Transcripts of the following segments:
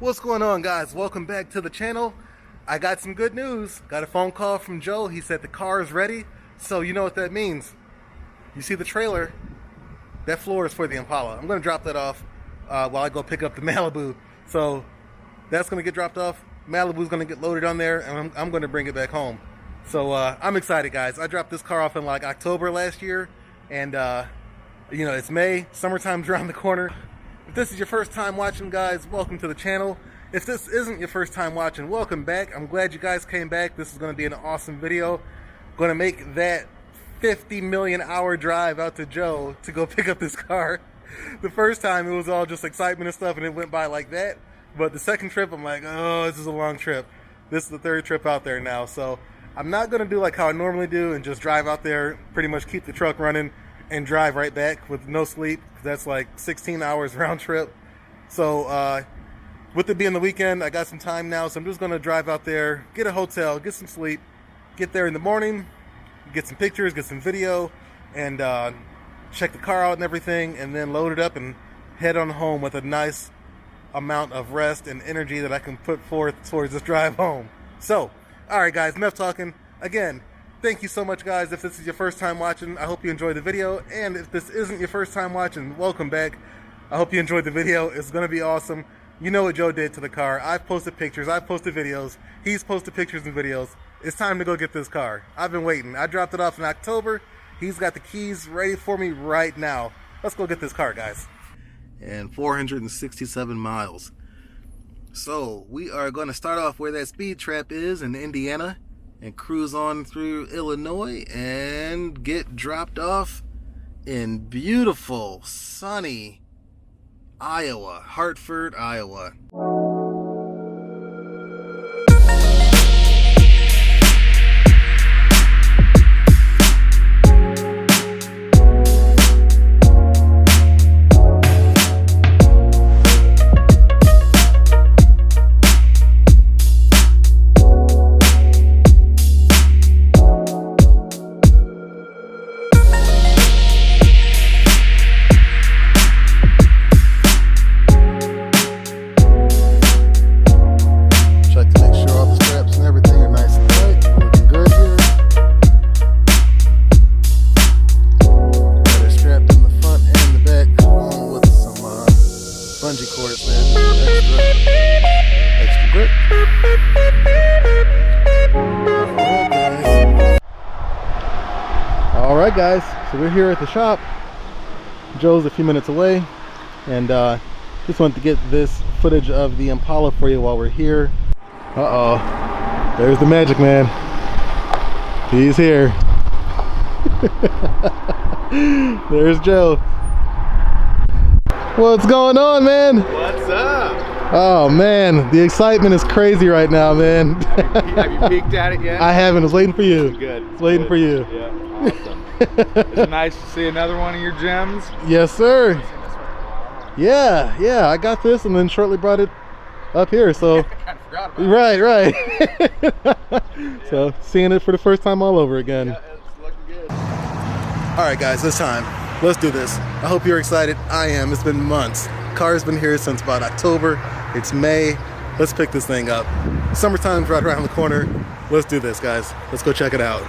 What's going on, guys? Welcome back to the channel. I got some good news. Got a phone call from Joe. He said the car is ready. So you know what that means. You see the trailer, that floor is for the Impala. I'm going to drop that off while I go pick up the Malibu. So that's going to get dropped off. Malibu's going to get loaded on there, and I'm going to bring it back home. So I'm excited, guys. I dropped this car off in like October last year, and you know, it's May. Summertime's around the corner. If this is your first time watching, guys, welcome to the channel. If this isn't your first time watching, welcome back. I'm glad you guys came back. This is going to be an awesome video. Going to make that 50 million hour drive out to Joe to go pick up this car. The first time it was all just excitement and stuff, and it went by like that. But the second trip, I'm like, oh, this is a long trip. This is the third trip out there now. So I'm not going to do like how I normally do and just drive out there, pretty much keep the truck running and drive right back with no sleep. That's like 16 hours round trip. So with it being the weekend, I got some time now, so I'm just going to drive out there, get a hotel, get some sleep, get there in the morning, get some pictures, get some video, and check the car out and everything, and then load it up and head on home with a nice amount of rest and energy that I can put forth towards this drive home. So, alright guys, enough talking. Again, thank you so much, guys. If this is your first time watching, I hope you enjoyed the video. And if this isn't your first time watching, welcome back. I hope you enjoyed the video. It's going to be awesome. You know what Joe did to the car. I've posted pictures. I've posted videos. He's posted pictures and videos. It's time to go get this car. I've been waiting. I dropped it off in October. He's got the keys ready for me right now. Let's go get this car, guys. And 467 miles. So we are going to start off where that speed trap is in Indiana and cruise on through Illinois and get dropped off in beautiful, sunny Iowa, Hartford, Iowa. Bungee cords, man. Extra grip. Alright guys, so we're here at the shop. Joe's a few minutes away, and just wanted to get this footage of the Impala for you while we're here. Uh-oh, there's the magic man. He's here. There's Joe. What's going on, man? What's up? Oh man, the excitement is crazy right now, man. Have you peeked at it yet? I haven't. I was waiting for you. Good. I was waiting for you. Yeah, awesome. It's nice to see another one of your gems. Yes, sir. Yeah, I got this and then shortly brought it up here. So, I kind of forgot about it. right. So, seeing it for the first time all over again. Yeah, it's looking good. All right, guys, this time. Let's do this. I hope you're excited. I am. It's been months. Car's been here since about October. It's May. Let's pick this thing up. Summertime's right around the corner. Let's do this, guys. Let's go check it out.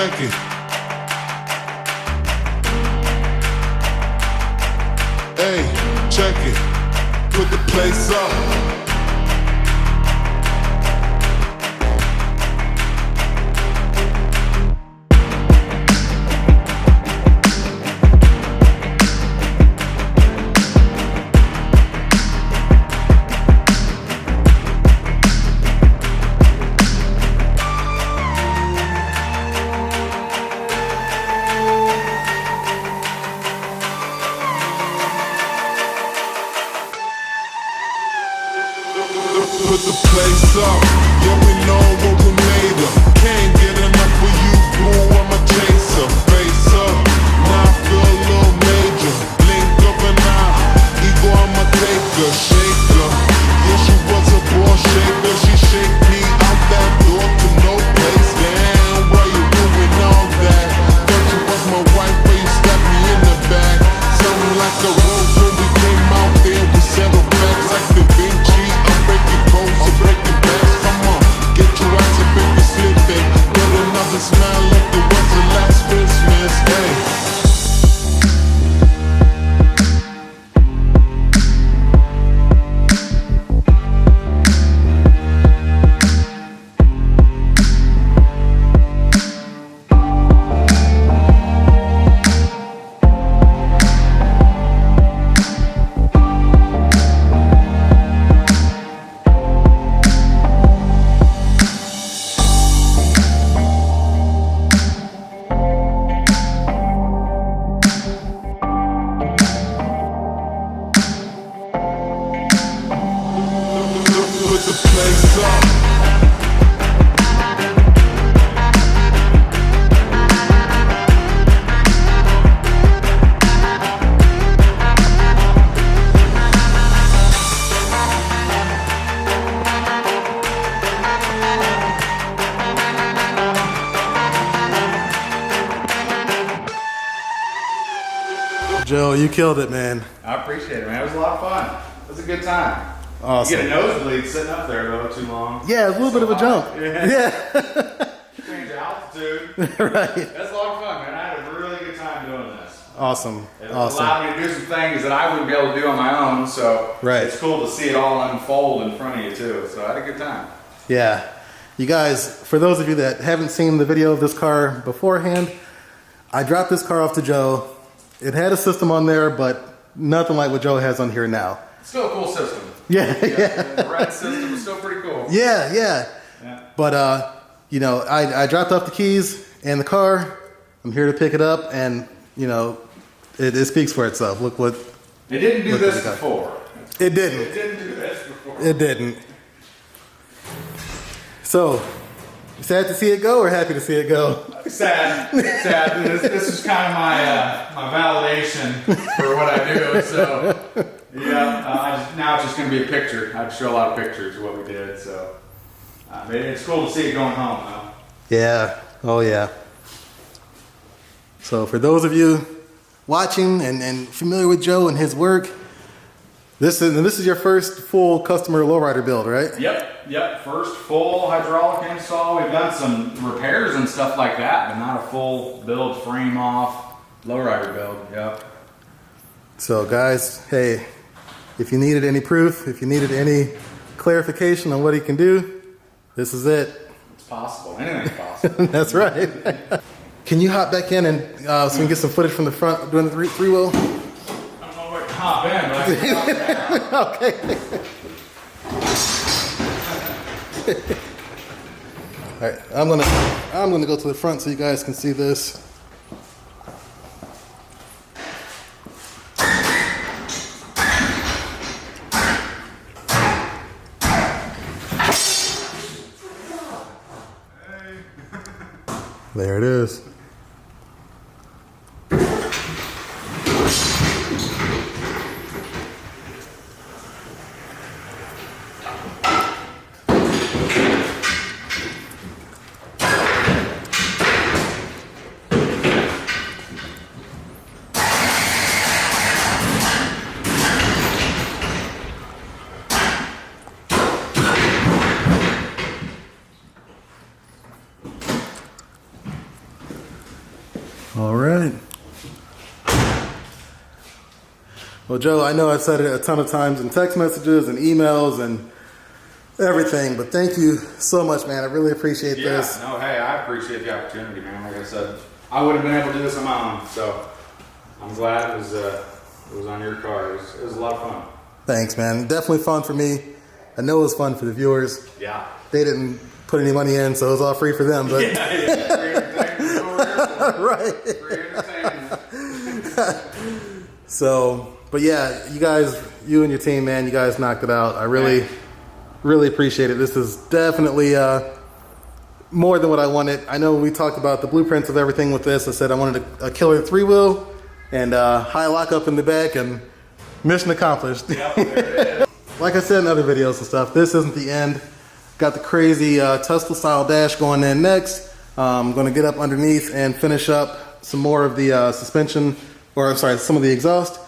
check it. Hey, check it. Put the place up. Put the place up, yeah, we know what we made of. Can't get enough of you, boo, I'm a chaser. Face up, now I feel a little major. Blink of an eye, ego, I'm a taker. Shaker, yeah, she was a ball shaker. She shake me out that door to no place. Damn, why you doing all that? Thought you was my wife, but you stabbed me in the back. Something like a rose when we came out there, we settled facts like Da Vinci. I'm breaking bones, so breaking backs. Come on, get your ass up if you slipping. Get another smile like it was the last Christmas. Hey. Put the place up. Joe, you killed it, man. I appreciate it, man. It was a lot of fun. It was a good time. Awesome. You get a nosebleed sitting up there though too long. Yeah, it's a little bit of a jump. Yeah. Change altitude. Right. That's a lot of fun, man. I had a really good time doing this. Awesome. It Awesome. allowed me to do some things that I wouldn't be able to do on my own, so Right. it's cool to see it all unfold in front of you too. So I had a good time. Yeah. You guys, for those of you that haven't seen the video of this car beforehand, I dropped this car off to Joe. It had a system on there, but nothing like what Joe has on here now. Still a cool system. Yeah, The red system is still pretty cool. Yeah. But, you know, I dropped off the keys and the car. I'm here to pick it up, and, you know, it speaks for itself. Look what... It didn't do this before. It didn't. It didn't do this before. It didn't. So, sad to see it go or happy to see it go? Sad. This is kind of my validation for what I do. So, yeah, now it's just going to be a picture. I show a lot of pictures of what we did. So, it's cool to see it going home, though. Yeah. Oh, yeah. So, for those of you watching and familiar with Joe and his work, this is your first full customer lowrider build, right? Yep. First full hydraulic install. We've done some repairs and stuff like that, but not a full build, frame off, lowrider build. Yep. So guys, hey, if you needed any proof, if you needed any clarification on what he can do, this is it. It's possible. Anything's possible. That's right. Can you hop back in and so we can get some footage from the front doing the three-wheel? I don't know where to hop in, but I can hop down. Okay. All right, I'm gonna go to the front so you guys can see this. There it is. Well, Joe, I know I've said it a ton of times in text messages and emails and everything, but thank you so much, man. I really appreciate this. No, hey, I appreciate the opportunity, man. Like I said, I wouldn't have been able to do this on my own, so I'm glad it was on your car. It was a lot of fun. Thanks, man. Definitely fun for me. I know it was fun for the viewers. Yeah. They didn't put any money in, so it was all free for them. But yeah. Free entertainment over here. Right. Free entertainment. So, but yeah, you guys, you and your team, man, you guys knocked it out. I really, really appreciate it. This is definitely more than what I wanted. I know we talked about the blueprints of everything with this. I said I wanted a killer 3-wheel and high lockup in the back, and mission accomplished. Yep, there it is. Like I said in other videos and stuff, this isn't the end. Got the crazy Tesla style dash going in next. I'm going to get up underneath and finish up some more of the suspension, or sorry, some of the exhaust.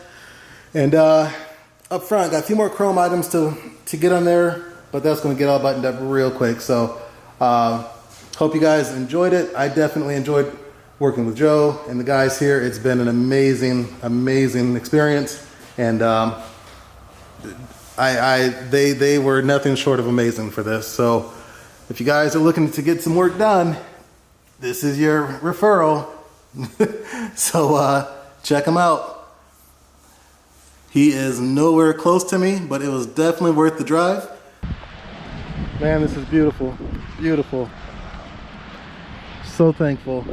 And up front, got a few more chrome items to get on there, but that's going to get all buttoned up real quick. So hope you guys enjoyed it. I definitely enjoyed working with Joe and the guys here. It's been an amazing, amazing experience. And they were nothing short of amazing for this. So if you guys are looking to get some work done, this is your referral. So check him out. He is nowhere close to me, but it was definitely worth the drive. Man, this is beautiful. Beautiful. So thankful.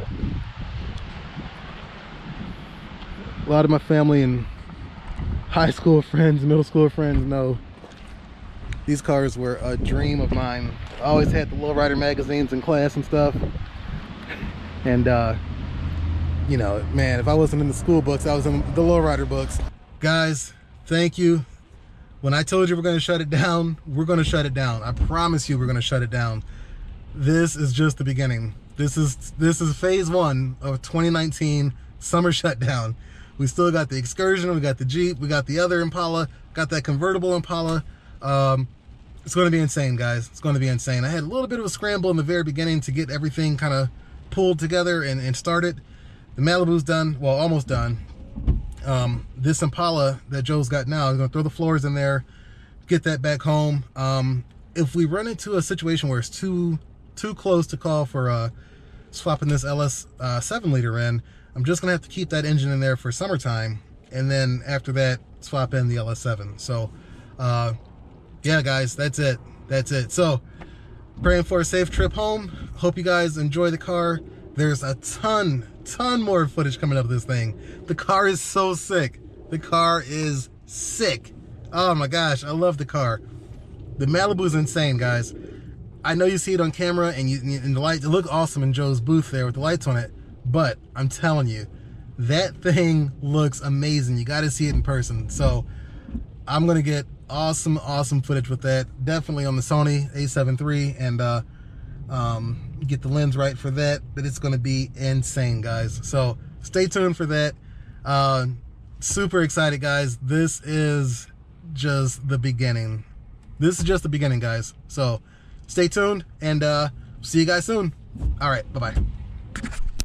A lot of my family and high school friends, middle school friends know these cars were a dream of mine. I always had the Lowrider magazines in class and stuff. And you know, man, if I wasn't in the school books, I was in the Lowrider books. Guys, thank you. When I told you we're going to shut it down, we're going to shut it down. I promise you we're going to shut it down. This is just the beginning. This is phase 1 of 2019 summer shutdown. We still got the Excursion, we got the Jeep, we got the other Impala, got that convertible Impala. It's going to be insane, guys. It's going to be insane. I had a little bit of a scramble in the very beginning to get everything kind of pulled together and started. The Malibu's done, well, almost done. This Impala that Joe's got now, I'm going to throw the floors in there, get that back home. If we run into a situation where it's too close to call for swapping this LS 7-liter in, I'm just gonna have to keep that engine in there for summertime, and then after that swap in the LS7. So yeah, guys, that's it. So praying for a safe trip home. Hope you guys enjoy the car. There's a ton more footage coming up of this thing. The car is so sick. The car is sick. Oh my gosh, I love the car. The Malibu is insane, guys. I know you see it on camera and the lights, it look awesome in Joe's booth there with the lights on it, but I'm telling you, that thing looks amazing. You got to see it in person. So I'm gonna get awesome footage with that. Definitely on the Sony a7 III, and get the lens right for that. But it's gonna be insane, guys. So stay tuned for that. Super excited, guys. This is just the beginning. This is just the beginning, guys. So stay tuned, and see you guys soon. All right, bye-bye.